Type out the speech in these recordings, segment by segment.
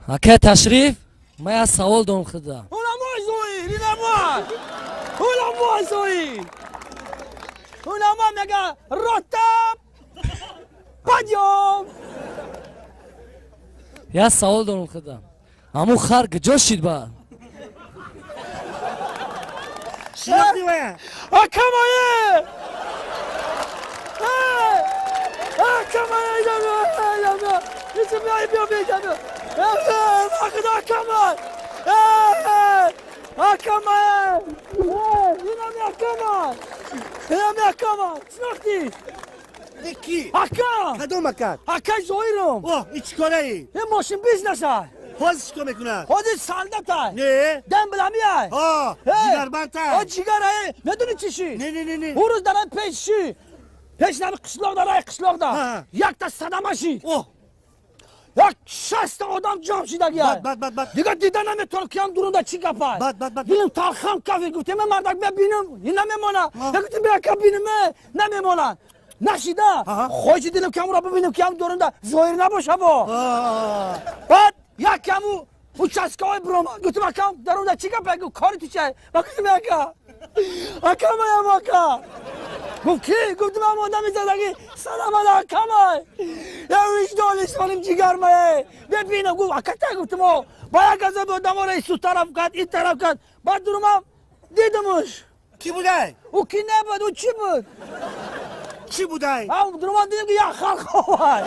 اکه تشریف من از سوال دارم خدا علمای زوی علمای زوی علما میگه رتب پدیام یه سوال دارم خدا همون خر کجا شد با شناختی باید اکمایه اکمایه ایسم بیایی بیا بیجانو خدا اکمای اکمای اینمی اکمای اینمی اکمای شناختی کی؟ اکم کدوم اکد؟ اکم زویرم اوه این چیکاره ای؟ این ماشین بیزنس های حوزش که میکنه؟ خودش سندت های نه دم بلمی های آه جگربند های جگر های ندونی چی شی؟ نه اون روز دارن پیشی پیش نمی قشلاق داره قشلاق داره یک تا صدمه شی اوه یک 60 آدم جمع شدگی های بد دیگه دیدن نمیتونم که هم درونده چی گفت بد دیدم تلخم کافی گفتم من مردک ببینم این نمیمونه گفتم بیا که بینم نمیمونن نشیده خوشی دیدم که همون را ببینم که هم درونده ظاهر نباشه با بعد یک کمو او چسکه های برام گفتم اکم درونده چی گفت بگو کاری تو چه گفتم اکم هم اکم گفت کی؟ گفتم هم آدم زدگی سلام اکم های یا ویجدانش کنیم جگر مایه ببینم گفت اکتا گفتم با یک از آدم ها را سو طرف کرد این طرف کرد بعد درم هم دیدمش کی بوده؟ او کی نبود او چی بود؟ چی بوده؟ هم درم هم دیدم که یک خلق های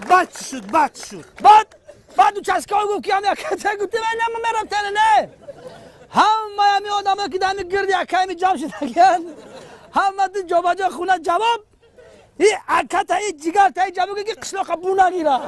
بد شد بعد دو چسکه های گفت که هم یک کتا گفتم من نمیرم تنه نه همه همی آدم ها که دمی گردی اکه همی جمع شدگن همه دو جا خونه جواب این اکتا این جگر تا این جواب که قشلاق بو نگیره